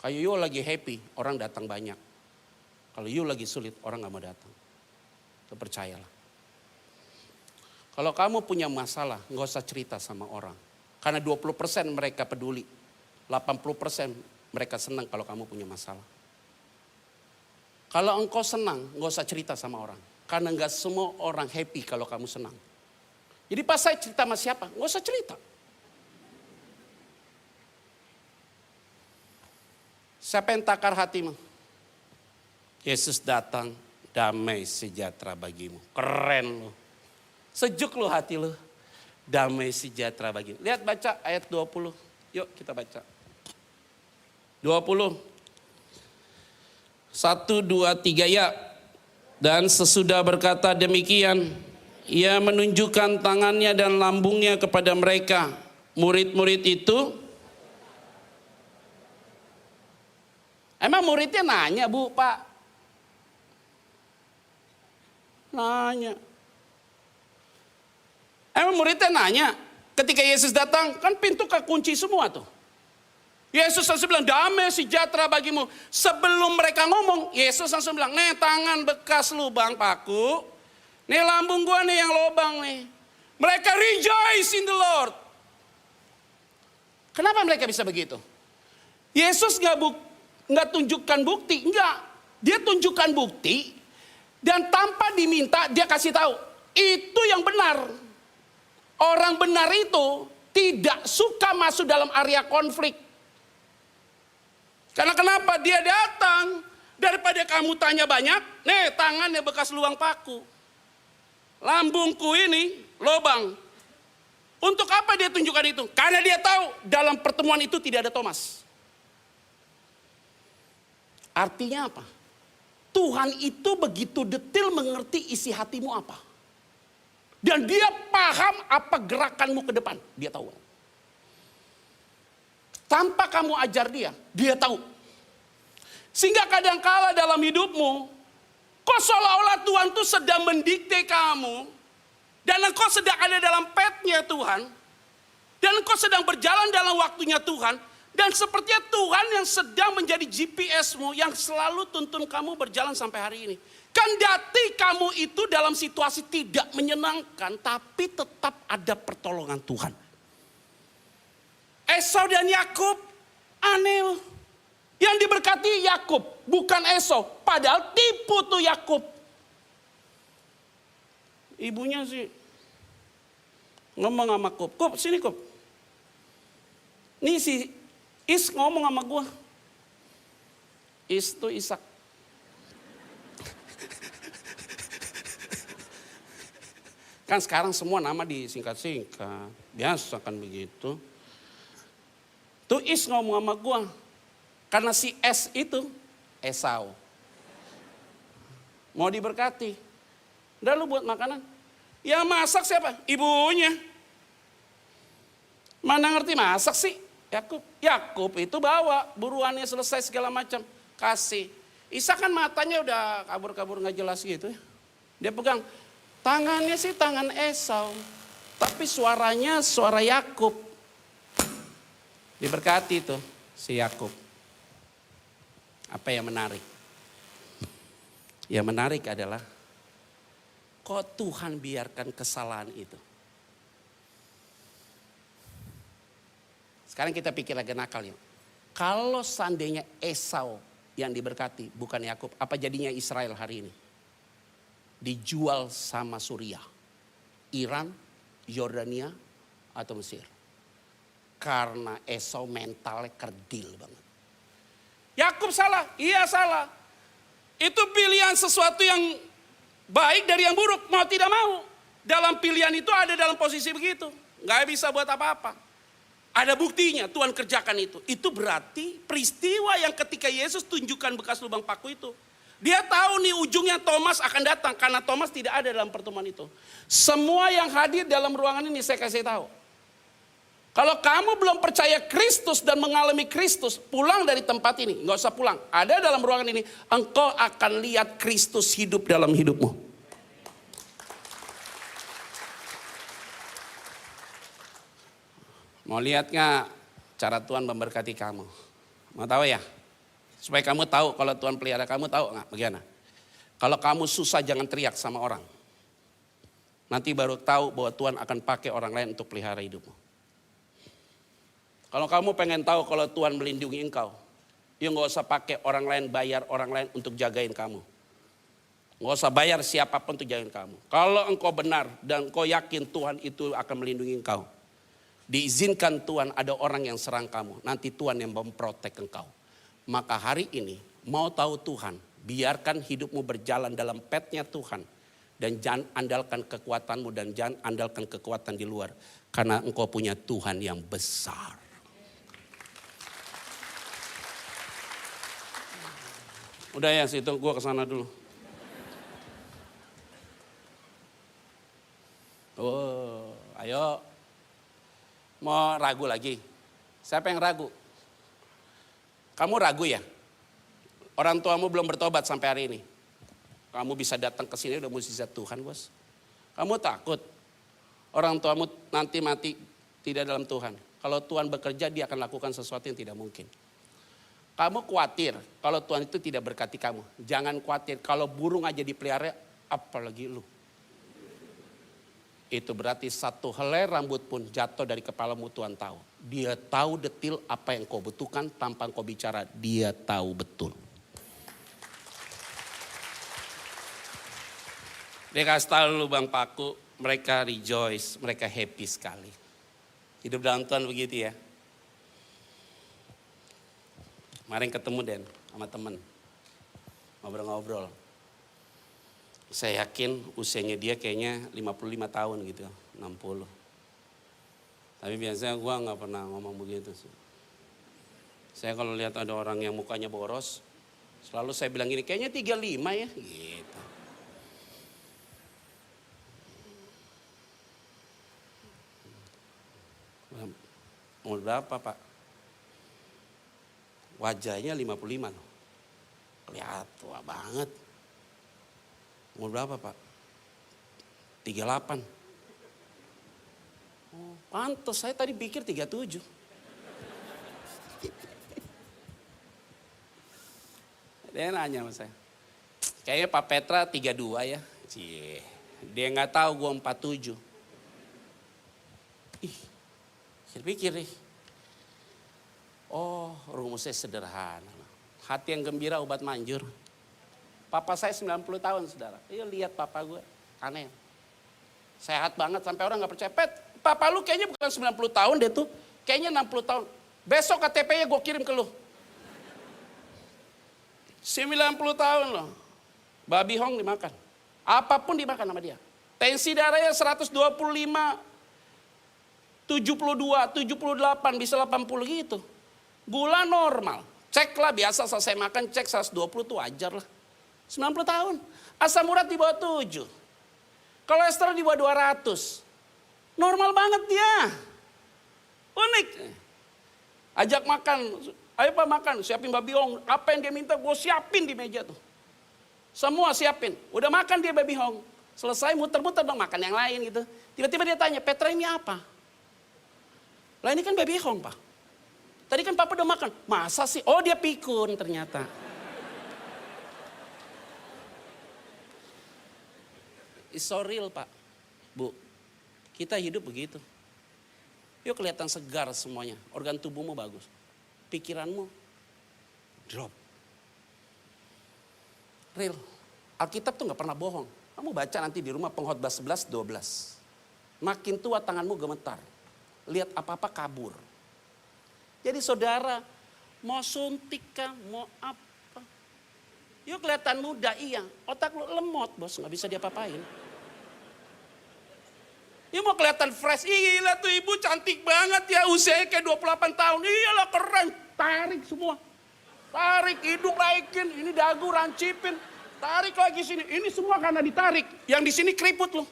Kayak you lagi happy, orang datang banyak. Kalau you lagi sulit, orang gak mau datang. Percayalah. Kalau kamu punya masalah, gak usah cerita sama orang. Karena 20% mereka peduli. 80% mereka senang kalau kamu punya masalah. Kalau engkau senang, gak usah cerita sama orang. Karena gak semua orang happy kalau kamu senang. Jadi pas saya cerita sama siapa, gak usah cerita. Siapa yang takar hatimu? Yesus datang, damai sejahtera bagimu. Keren loh. Sejuk loh hati lo. Damai sejahtera bagimu. Lihat baca ayat 20. Yuk kita baca. 20. 1, 2, 3 ya. Dan sesudah berkata demikian, ia menunjukkan tangannya dan lambungnya kepada mereka. Murid-murid itu. Emang muridnya nanya, Bu, Pak? Nanya. Emang muridnya nanya. Ketika Yesus datang, kan pintu kekunci semua tuh. Yesus langsung bilang, damai sejahtera bagimu. Sebelum mereka ngomong, Yesus langsung bilang, nih tangan bekas lubang paku. Nih lambung gua nih yang lubang nih. Mereka rejoice in the Lord. Kenapa mereka bisa begitu? Yesus nggak tunjukkan bukti. Enggak. Dia tunjukkan bukti. Dan tanpa diminta dia kasih tahu. Itu yang benar. Orang benar itu tidak suka masuk dalam area konflik. Karena kenapa? Dia datang. Daripada kamu tanya banyak. Nih tangannya bekas luang paku. Lambungku ini lobang. Untuk apa dia tunjukkan itu? Karena dia tahu dalam pertemuan itu tidak ada Thomas. Artinya apa? Tuhan itu begitu detail mengerti isi hatimu apa. Dan dia paham apa gerakanmu ke depan. Dia tahu. Tanpa kamu ajar dia tahu. Sehingga kadangkala dalam hidupmu, kok seolah-olah Tuhan tuh sedang mendikte kamu. Dan engkau sedang ada dalam petnya Tuhan. Dan engkau sedang berjalan dalam waktunya Tuhan. Dan sepertinya Tuhan yang sedang menjadi GPS-mu yang selalu tuntun kamu berjalan sampai hari ini. Kendati kamu itu dalam situasi tidak menyenangkan, tapi tetap ada pertolongan Tuhan. Esau dan Yakub aneh loh. Yang diberkati Yakub, bukan Esau. Padahal tipu tuh Yakub. Ibunya sih ngomong sama Kub, Kub sini Kub. Nih si Is ngomong sama gue. Is tuh Ishak. Kan sekarang semua nama disingkat-singkat. Biasa kan begitu. Tuh Is ngomong sama gue. Karena si S itu Esau. Mau diberkati. Udah lu buat makanan. Ya masak siapa? Ibunya. Mana ngerti masak sih? Yakub itu bawa buruannya selesai segala macam. Kasih. Ishak kan matanya udah kabur-kabur gak jelas gitu ya. Dia pegang. Tangannya sih tangan Esau, tapi suaranya suara Yakub. Diberkati tuh si Yakub. Apa yang menarik? Yang menarik adalah kok Tuhan biarkan kesalahan itu. Sekarang kita pikir lagi nakal ya. Kalau seandainya Esau yang diberkati bukan Yakub, apa jadinya Israel hari ini? Dijual sama Suriah, Iran, Yordania, atau Mesir. Karena Esau mentalnya kerdil banget. Yakub salah, iya salah. Itu pilihan sesuatu yang baik dari yang buruk, mau tidak mau. Dalam pilihan itu ada dalam posisi begitu. Gak bisa buat apa-apa. Ada buktinya Tuhan kerjakan itu. Itu berarti peristiwa yang ketika Yesus tunjukkan bekas lubang paku itu. Dia tahu nih ujungnya Thomas akan datang. Karena Thomas tidak ada dalam pertemuan itu. Semua yang hadir dalam ruangan ini saya kasih tahu. Kalau kamu belum percaya Kristus dan mengalami Kristus, pulang dari tempat ini. Nggak usah pulang. Ada dalam ruangan ini. Engkau akan lihat Kristus hidup dalam hidupmu. Mau lihat nggak cara Tuhan memberkati kamu? Mau tahu ya? Supaya kamu tahu kalau Tuhan pelihara kamu, tahu nggak bagaimana? Kalau kamu susah jangan teriak sama orang. Nanti baru tahu bahwa Tuhan akan pakai orang lain untuk pelihara hidupmu. Kalau kamu pengen tahu kalau Tuhan melindungi engkau, ya nggak usah pakai orang lain, bayar orang lain untuk jagain kamu. Nggak usah bayar siapapun untuk jagain kamu. Kalau engkau benar dan engkau yakin Tuhan itu akan melindungi engkau, diizinkan Tuhan ada orang yang serang kamu. Nanti Tuhan yang memprotek engkau. Maka hari ini mau tahu Tuhan, biarkan hidupmu berjalan dalam petnya Tuhan. Dan jangan andalkan kekuatanmu dan jangan andalkan kekuatan di luar. Karena engkau punya Tuhan yang besar. Udah ya situ, gue kesana dulu. Oh, ayo. Mau ragu lagi? Siapa yang ragu? Kamu ragu ya? Orang tuamu belum bertobat sampai hari ini. Kamu bisa datang ke sini udah mukjizat Tuhan, bos. Kamu takut orang tuamu nanti mati tidak dalam Tuhan. Kalau Tuhan bekerja, dia akan lakukan sesuatu yang tidak mungkin. Kamu khawatir kalau Tuhan itu tidak berkati kamu. Jangan khawatir, kalau burung aja dipelihara, apalagi lu. Itu berarti satu helai rambut pun jatuh dari kepalamu Tuhan tahu. Dia tahu detil apa yang kau butuhkan tanpa kau bicara. Dia tahu betul. Dia kasih tahu lubang paku, mereka rejoice, mereka happy sekali. Hidup dalam Tuhan begitu ya. Kemarin ketemu Den sama temen, ngobrol-ngobrol. Saya yakin usianya dia kayaknya 55 tahun gitu, 60. Tapi biasanya gue gak pernah ngomong begitu sih. Saya kalau lihat ada orang yang mukanya boros, selalu saya bilang gini, kayaknya 35 ya gitu. Umur berapa Pak? Wajahnya 55 loh. Kelihatan tua banget. Umur berapa Pak? 38. Oh, pantas, saya tadi pikir 37. Dia nanya sama saya. Kayaknya Pak Petra 32 ya. Cie, dia gak tahu gue 47. Ih, saya pikir nih. Oh, rumusnya sederhana. Hati yang gembira obat manjur. Papa saya 90 tahun saudara. Iya lihat papa gue, aneh. Sehat banget sampai orang gak percaya. Pet, papa lu kayaknya bukan 90 tahun deh tuh. Kayaknya 60 tahun. Besok KTP-nya gue kirim ke lu. 90 tahun loh. Babi hong dimakan. Apapun dimakan sama dia. Tensi darahnya 125, 72, 78, bisa 80 gitu. Gula normal. Cek lah biasa selesai makan cek 120 tuh wajar lah. 90 tahun. Asam urat di bawah 7. Kolesterol di bawah 200. Normal banget dia. Unik. Ajak makan. Ayo Pak makan. Siapin babi hong. Apa yang dia minta gue siapin di meja tuh. Semua siapin. Udah makan dia babi hong. Selesai muter-muter dong makan yang lain gitu. Tiba-tiba dia tanya, Petra ini apa? Lah ini kan bebehong Pak. Tadi kan Papa udah makan. Masa sih? Oh dia pikun ternyata. It's so real Pak. Bu, kita hidup begitu. Yuk kelihatan segar semuanya. Organ tubuhmu bagus. Pikiranmu drop. Real. Alkitab tuh gak pernah bohong. Kamu baca nanti di rumah Pengkhotbah 11, 12. Makin tua tanganmu gemetar. Lihat apa-apa kabur. Jadi saudara, mau suntik kah, mau apa? Yuk kelihatan muda, iya. Otak lu lemot bos, gak bisa diapa-apain. Yuk mau kelihatan fresh, gila tuh ibu cantik banget ya. Usianya kayak 28 tahun, iyalah keren. Tarik semua. Tarik, hidung naikin, ini dagu rancipin. Tarik lagi sini, ini semua karena ditarik. Yang di sini keriput loh.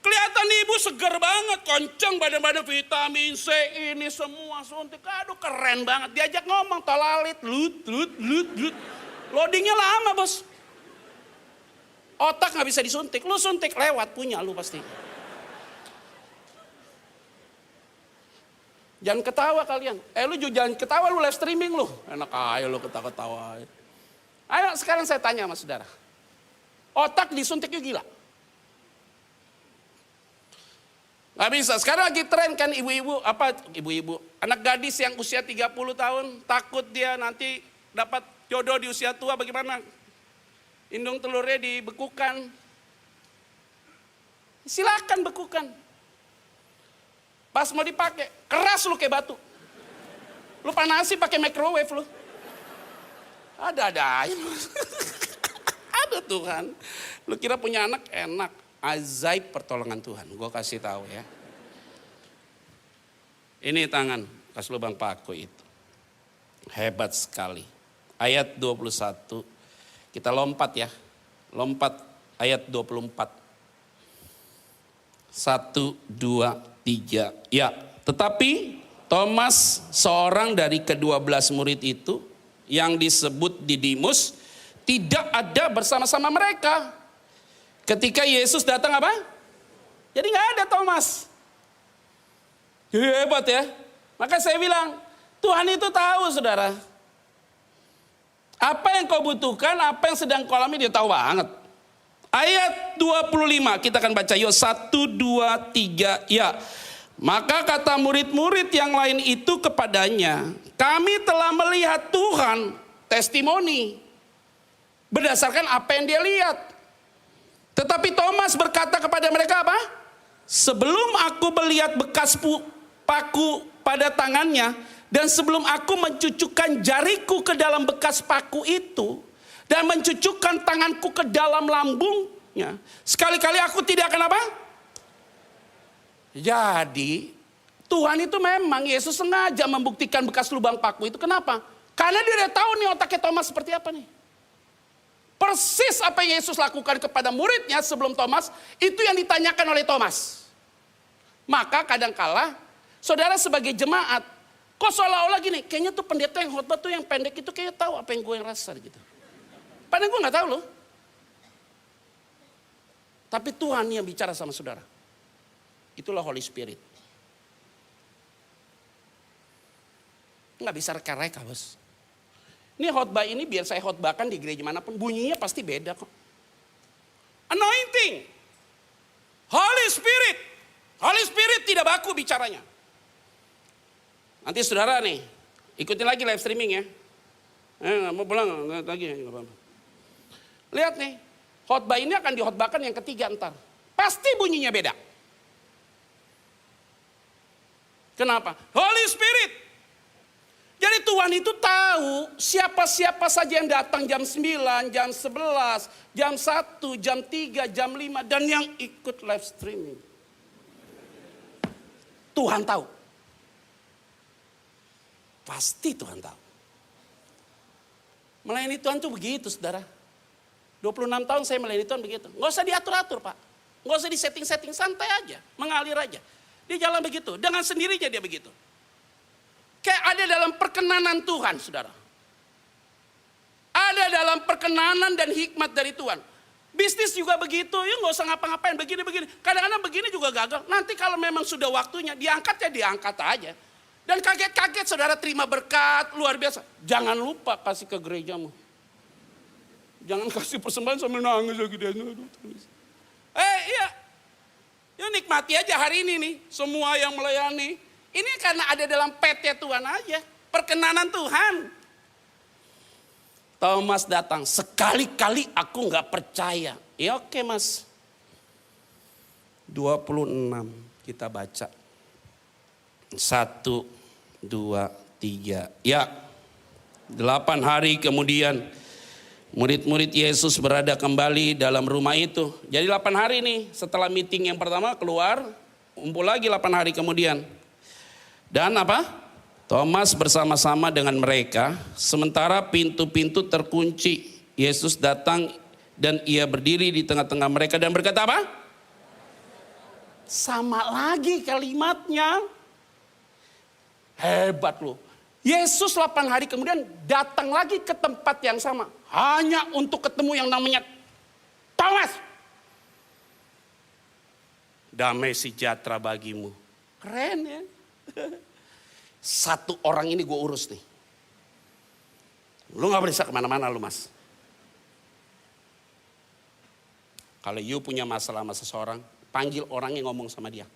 Kelihatan ibu seger banget, kenceng badan-badan vitamin C ini semua suntik. Aduh keren banget, diajak ngomong tolalit, lut. Loadingnya lama bos. Otak gak bisa disuntik, lu suntik lewat punya lu pasti. Jangan ketawa kalian, lu jangan ketawa lu live streaming lu. Enak aja lu ketawa-ketawa. Ayo sekarang saya tanya sama saudara. Otak disuntik yuk gila. Gak bisa, sekarang lagi tren kan ibu-ibu, anak gadis yang usia 30 tahun, takut dia nanti dapat jodoh di usia tua bagaimana? Indung telurnya dibekukan. Silakan bekukan. Pas mau dipakai, keras lu kayak batu. Lu panasi pakai microwave lu. Ada aja. Ada Tuhan. Lu kira punya anak enak. Ajaib pertolongan Tuhan, gue kasih tahu ya. Ini tangan, kas lubang paku itu. Hebat sekali. Ayat 21, kita lompat ya. Lompat ayat 24. 1, 2, 3. Ya, tetapi Thomas seorang dari ke-12 murid itu yang disebut Didimus tidak ada bersama-sama mereka. Ketika Yesus datang apa? Jadi gak ada Thomas. Hebat ya. Maka saya bilang, Tuhan itu tahu saudara. Apa yang kau butuhkan, apa yang sedang kau alami dia tahu banget. Ayat 25 kita akan baca yuk 1, 2, 3 ya. Maka kata murid-murid yang lain itu kepadanya, kami telah melihat Tuhan, testimoni. Berdasarkan apa yang dia lihat. Tetapi Thomas berkata kepada mereka apa? Sebelum aku melihat bekas paku pada tangannya, dan sebelum aku mencucukkan jariku ke dalam bekas paku itu, dan mencucukkan tanganku ke dalam lambungnya, sekali-kali aku tidak akan apa? Jadi, Tuhan itu memang Yesus sengaja membuktikan bekas lubang paku itu. Kenapa? Karena dia udah tahu nih otaknya Thomas seperti apa nih. Persis apa yang Yesus lakukan kepada muridnya sebelum Thomas, itu yang ditanyakan oleh Thomas. Maka kadangkala, saudara sebagai jemaat, kok seolah-olah gini, kayaknya tuh pendeta yang khotbah tuh yang pendek itu kayaknya tahu apa yang gue yang rasa gitu. Padahal gue gak tahu loh. Tapi Tuhan yang bicara sama saudara. Itulah Holy Spirit. Gak bisa reka-reka bos. Ini khotbah ini biar saya khotbahkan di gereja manapun, bunyinya pasti beda kok. Anointing. Holy Spirit. Holy Spirit tidak baku bicaranya. Nanti saudara nih, ikutin lagi live streaming ya. Mau pulang lagi. Lihat nih, khotbah ini akan dikhotbahkan yang ketiga ntar. Pasti bunyinya beda. Kenapa? Holy Spirit. Jadi Tuhan itu tahu siapa-siapa saja yang datang jam 9, jam 11, jam 1, jam 3, jam 5. Dan yang ikut live streaming. Tuhan tahu. Pasti Tuhan tahu. Melayani Tuhan tuh begitu saudara. 26 tahun saya melayani Tuhan begitu. Nggak usah diatur-atur Pak. Nggak usah disetting-setting, santai aja. Mengalir aja. Dia jalan begitu. Dengan sendirinya dia begitu. Kayak ada dalam perkenanan Tuhan, saudara. ada dalam perkenanan dan hikmat dari Tuhan. Bisnis juga begitu, ya nggak usah ngapa-ngapain begini-begini. Kadang-kadang begini juga gagal. Nanti kalau memang sudah waktunya diangkat ya diangkat aja. Dan kaget-kaget saudara terima berkat luar biasa. Jangan lupa kasih ke gerejamu. Jangan kasih persembahan sambil nangis lagi dia. Iya. Ya nikmati aja hari ini nih. Semua yang melayani. Ini karena ada dalam PT Tuhan aja. Perkenanan Tuhan. Thomas datang. Sekali-kali aku gak percaya. Ya oke mas. 26 kita baca. 1, 2, 3. Ya. 8 hari kemudian murid-murid Yesus berada kembali dalam rumah itu. Jadi 8 hari nih setelah meeting yang pertama keluar. Kumpul lagi 8 hari kemudian. Dan apa? Thomas bersama-sama dengan mereka. Sementara pintu-pintu terkunci. Yesus datang dan ia berdiri di tengah-tengah mereka dan berkata apa? Sama lagi kalimatnya. Hebat loh. Yesus 8 hari kemudian datang lagi ke tempat yang sama. Hanya untuk ketemu yang namanya Thomas. Damai sejahtera bagimu. Keren ya. Satu orang ini gue urus nih. Lu gak bisa kemana-mana lu mas. Kalau you punya masalah sama seseorang, panggil orangnya ngomong sama dia.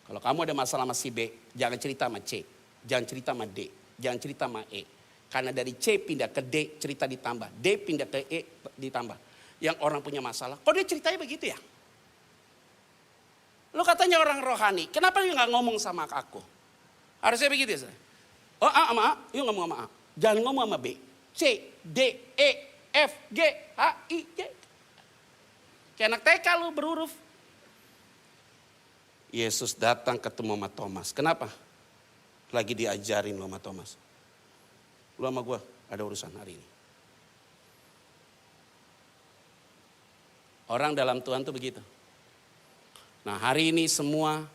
Kalau kamu ada masalah sama si B, jangan cerita sama C, jangan cerita sama D, jangan cerita sama E. Karena dari C pindah ke D, cerita ditambah. D pindah ke E, ditambah. Yang orang punya masalah, kok dia ceritanya begitu ya? Lo katanya orang rohani, kenapa dia gak ngomong sama aku? Harusnya begitu ya? Oh A sama A, yuk ngomong sama A. Jangan ngomong sama B. C, D, E, F, G, H, I, J. Kayak anak TK lo berhuruf. Yesus datang ketemu sama Thomas. Kenapa? Lagi diajarin lo sama Thomas. Lo sama gue ada urusan hari ini. Orang dalam Tuhan tuh begitu. Nah hari ini semua,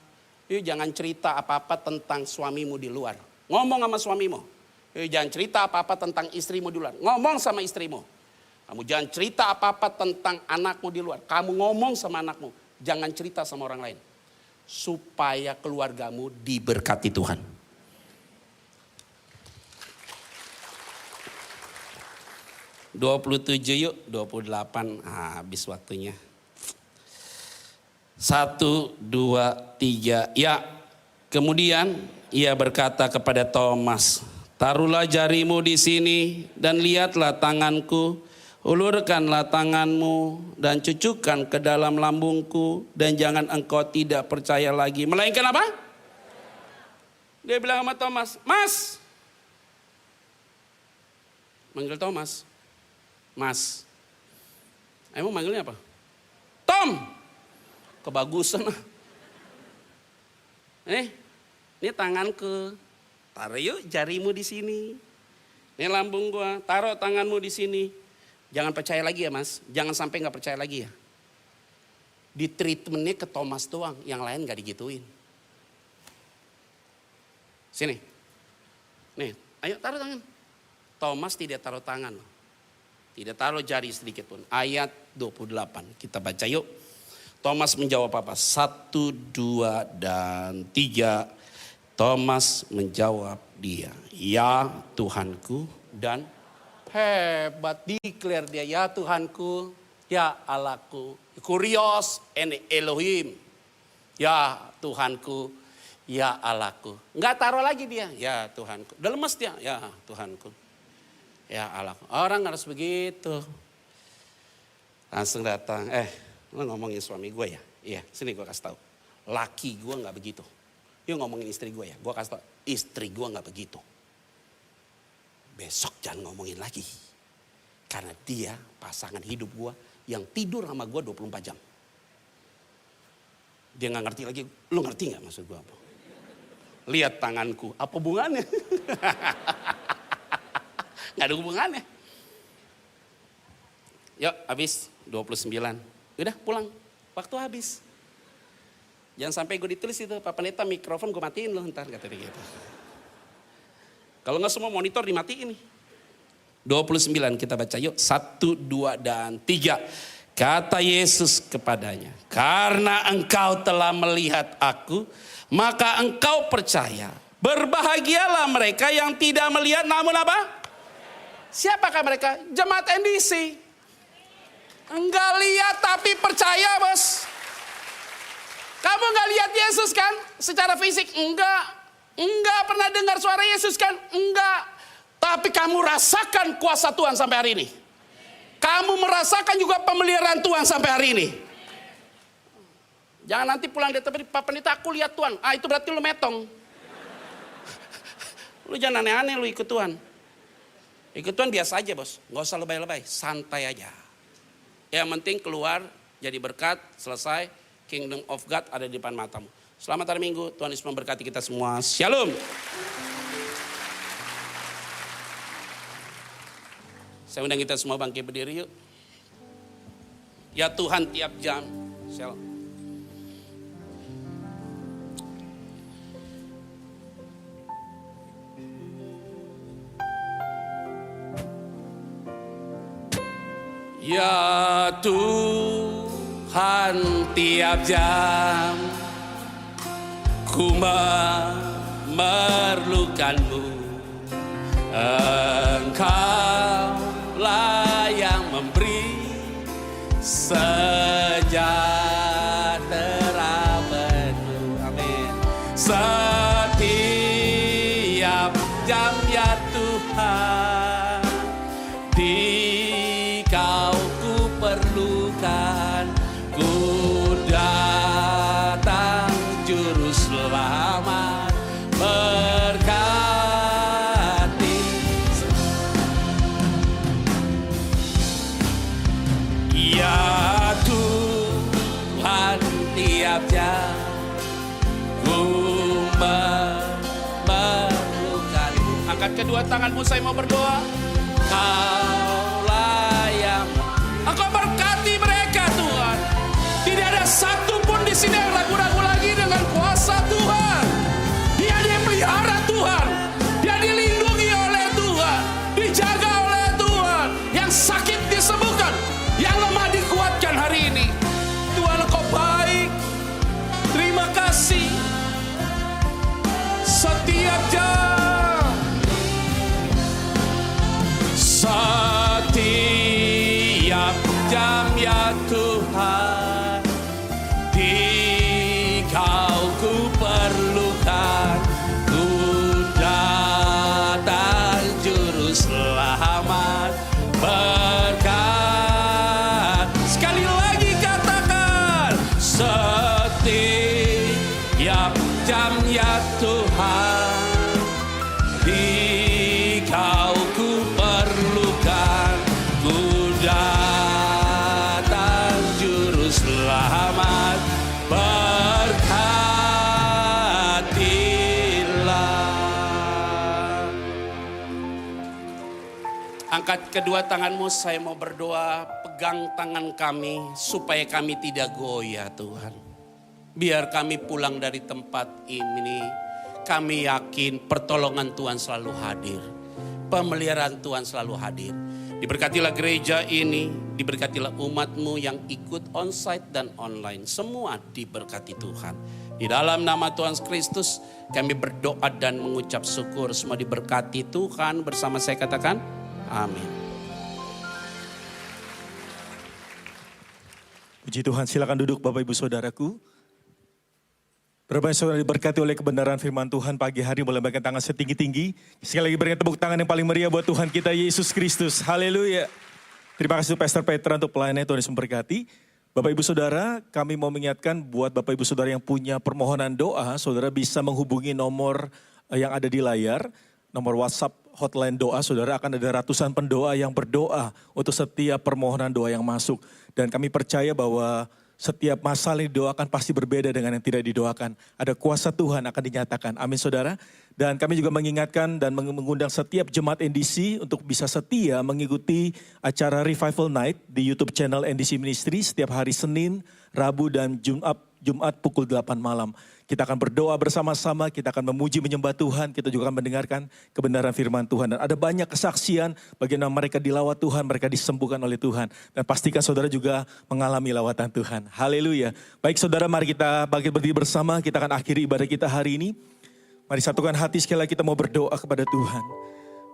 yuk jangan cerita apa-apa tentang suamimu di luar. Ngomong sama suamimu. Yuk jangan cerita apa-apa tentang istrimu di luar. Ngomong sama istrimu. Kamu jangan cerita apa-apa tentang anakmu di luar. Kamu ngomong sama anakmu. Jangan cerita sama orang lain. Supaya keluargamu diberkati Tuhan. (27) yuk, 28 habis waktunya. 1, 2, 3, ya. Kemudian ia berkata kepada Thomas, taruhlah jarimu di sini dan lihatlah tanganku. Ulurkanlah tanganmu dan cucukkan ke dalam lambungku dan jangan engkau tidak percaya lagi. Melainkan apa? Dia bilang sama Thomas, Mas. Manggil Thomas. Mas. Emang manggilnya apa? Tom. Kebagusan. Ini tanganku. Taruh yuk jarimu di sini. Ini lambung gua. Taruh tanganmu di sini. Jangan percaya lagi ya mas, jangan sampai gak percaya lagi ya. Di treatmentnya ke Thomas doang, yang lain gak digituin. Sini, nih ayo taruh tangan. Thomas tidak taruh tangan loh. Tidak taruh jari sedikit pun. Ayat 28, kita baca yuk. Thomas menjawab apa? 1, 2, dan 3. Thomas menjawab dia, ya Tuhanku dan hebat, declare dia, ya Tuhanku, ya Allahku, Kurios en Elohim, ya Tuhanku, ya Allahku. Enggak taruh lagi dia, ya Tuhanku. Udah lemes dia, ya Tuhanku, ya Allahku. Orang harus begitu. Langsung datang, lo ngomongin suami gue ya? Iya, sini gue kasih tahu. Laki gue nggak begitu. Yuk ngomongin istri gue ya, gue kasih tahu. Istri gue nggak begitu. Besok jangan ngomongin lagi. Karena dia pasangan hidup gue yang tidur sama gue 24 jam. Dia gak ngerti lagi, lu ngerti gak maksud gue apa? Lihat tanganku, apa hubungannya? Gak ada hubungannya. Yuk habis 29. Udah pulang, waktu habis. Jangan sampai gue ditulis itu, Pak Pendeta mikrofon gue matiin loh ntar, kata dia gitu. Kalau nggak semua monitor dimatiin nih. 29 kita baca yuk. 1, 2, dan 3. Kata Yesus kepadanya, karena engkau telah melihat aku, maka engkau percaya. Berbahagialah mereka yang tidak melihat namun apa? Siapakah mereka? Jemaat NDC. Enggak lihat tapi percaya, bos. Kamu enggak lihat Yesus kan? Secara fisik? Enggak. Enggak pernah dengar suara Yesus kan? Enggak. Tapi kamu rasakan kuasa Tuhan sampai hari ini. Kamu merasakan juga pemeliharaan Tuhan sampai hari ini. Jangan nanti pulang dari tempat Pak Pendeta, aku lihat Tuhan. Itu berarti lu metong. Lu jangan aneh-aneh lu ikut Tuhan. Ikut Tuhan biasa aja, bos. Nggak usah lebay-lebay, santai aja. Yang penting keluar jadi berkat, selesai. Kingdom of God ada di depan matamu. Selamat hari Minggu, Tuhan Yesus memberkati kita semua. Shalom. Saya undang kita semua bangkit berdiri yuk. Ya Tuhan tiap jam. Shalom. Ya Tuhan tiap jam ku memerlukanmu. Engkau lah yang memberi sejahtera penuh. Amin. Setiap jam ya Tuhan, di Kau ku perlukan. Ku datang juru selamat berkati. Ya Tuhan tiap jam ku memerlukan. Angkat kedua tanganmu, saya mau berdoa. Kaulah yang Engkau berkati mereka Tuhan. Tidak ada satupun di sini yang ragu-ragu lagi dengan kuasa Tuhan. Dia dipelihara Tuhan. Dia dilindungi oleh Tuhan. Dijaga oleh Tuhan. Yang sakit disembuhkan. Yang lemah dikuatkan hari ini. Tuhan Engkau baik. Terima kasih. Setiap jam. Setiap jam ya Tuhan, di Kau ku perlukan. Ku datang juru selamat berkat. Sekali lagi katakan, setiap jam ya Tuhan, di Kau ku perlukan. Ku datang juru selamat berkatilah. Angkat kedua tanganmu, saya mau berdoa. Pegang tangan kami supaya kami tidak goyah Tuhan. Biar kami pulang dari tempat ini, kami yakin pertolongan Tuhan selalu hadir. Pemeliharaan Tuhan selalu hadir. Diberkatilah gereja ini, diberkatilah umatmu yang ikut onsite dan online. Semua diberkati Tuhan. Di dalam nama Tuhan Kristus kami berdoa dan mengucap syukur. Semua diberkati Tuhan. Bersama saya katakan, amin. Puji Tuhan, silakan duduk Bapak Ibu Saudaraku. Berapa saudara diberkati oleh kebenaran firman Tuhan pagi hari, boleh berikan tangan setinggi-tinggi. Sekali lagi berikan tepuk tangan yang paling meriah buat Tuhan kita Yesus Kristus. Haleluya. Terima kasih Pastor Petra untuk pelayanannya, Tuhan Yesus memberkati. Bapak Ibu Saudara, kami mau mengingatkan buat Bapak Ibu Saudara yang punya permohonan doa, saudara bisa menghubungi nomor yang ada di layar. Nomor WhatsApp hotline doa, saudara akan ada ratusan pendoa yang berdoa untuk setiap permohonan doa yang masuk. Dan kami percaya bahwa setiap masalah yang didoakan pasti berbeda dengan yang tidak didoakan. Ada kuasa Tuhan akan dinyatakan. Amin saudara. Dan kami juga mengingatkan dan mengundang setiap jemaat NDC untuk bisa setia mengikuti acara Revival Night di YouTube channel NDC Ministry setiap hari Senin, Rabu, dan Jumat pukul 8 malam. Kita akan berdoa bersama-sama, kita akan memuji menyembah Tuhan, kita juga akan mendengarkan kebenaran firman Tuhan. Dan ada banyak kesaksian bagaimana mereka dilawat Tuhan, mereka disembuhkan oleh Tuhan. Dan pastikan saudara juga mengalami lawatan Tuhan. Haleluya. Baik saudara, mari kita berdiri bersama, kita akan akhiri ibadah kita hari ini. Mari satukan hati sekali lagi kita mau berdoa kepada Tuhan.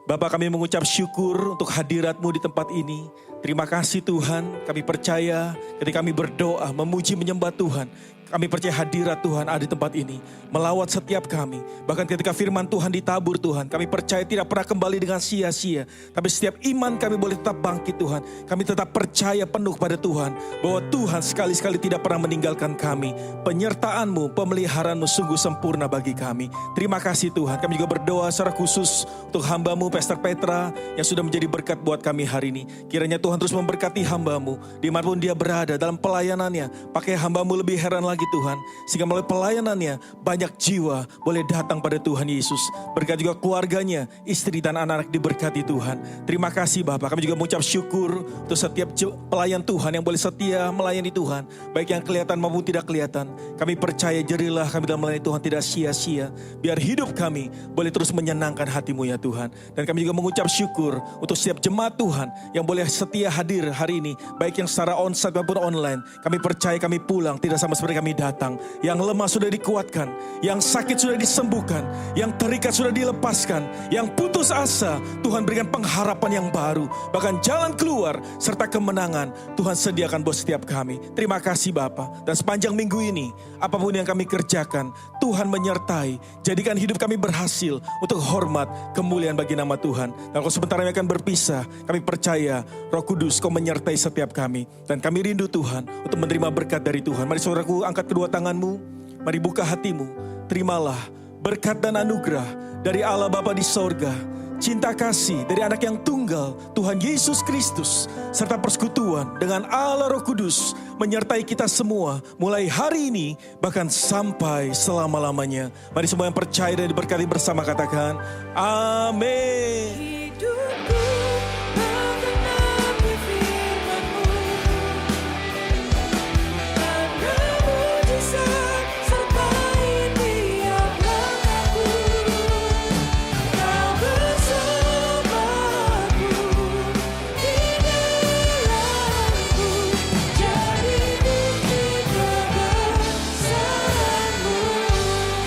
Bapa, kami mengucap syukur untuk hadirat-Mu di tempat ini. Terima kasih Tuhan, kami percaya ketika kami berdoa, memuji menyembah Tuhan. Kami percaya hadirat Tuhan ada di tempat ini, melawat setiap kami. Bahkan ketika firman Tuhan ditabur Tuhan, kami percaya tidak pernah kembali dengan sia-sia. Tapi setiap iman kami boleh tetap bangkit Tuhan. Kami tetap percaya penuh pada Tuhan, bahwa Tuhan sekali-sekali tidak pernah meninggalkan kami. Penyertaan-Mu, pemeliharaanmu sungguh sempurna bagi kami. Terima kasih Tuhan. Kami juga berdoa secara khusus untuk hamba-Mu, Pastor Petra, yang sudah menjadi berkat buat kami hari ini. Kiranya Tuhan terus memberkati hamba-Mu, dimanapun dia berada dalam pelayanannya. Pakai hamba-Mu lebih heran lagi Tuhan, sehingga melalui pelayanannya banyak jiwa boleh datang pada Tuhan Yesus. Berkati juga keluarganya, istri dan anak-anak diberkati Tuhan. Terima kasih Bapak, kami juga mengucap syukur untuk setiap pelayan Tuhan yang boleh setia melayani Tuhan, baik yang kelihatan maupun tidak kelihatan. Kami percaya jerilah kami dalam melayani Tuhan tidak sia-sia. Biar hidup kami boleh terus menyenangkan hati-Mu ya Tuhan. Dan kami juga mengucap syukur untuk setiap jemaat Tuhan yang boleh setia hadir hari ini, baik yang secara onsite maupun online. Kami percaya kami pulang tidak sama seperti kami datang. Yang lemah sudah dikuatkan, yang sakit sudah disembuhkan, yang terikat sudah dilepaskan, yang putus asa Tuhan berikan pengharapan yang baru, bahkan jalan keluar serta kemenangan Tuhan sediakan buat setiap kami. Terima kasih Bapa. Dan sepanjang minggu ini apapun yang kami kerjakan Tuhan menyertai, jadikan hidup kami berhasil untuk hormat kemuliaan bagi nama Tuhan. Dan kalau sebentar kami akan berpisah, kami percaya Roh Kudus Kau menyertai setiap kami, dan kami rindu Tuhan untuk menerima berkat dari Tuhan. Mari saudaraku, angkat kedua tanganmu, mari buka hatimu, terimalah berkat dan anugerah dari Allah Bapa di sorga, cinta kasih dari anak yang tunggal Tuhan Yesus Kristus, serta persekutuan dengan Allah Roh Kudus menyertai kita semua mulai hari ini bahkan sampai selama-lamanya. Mari semua yang percaya dan diberkati bersama katakan amin.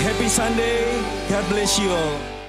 Happy Sunday, God bless you all.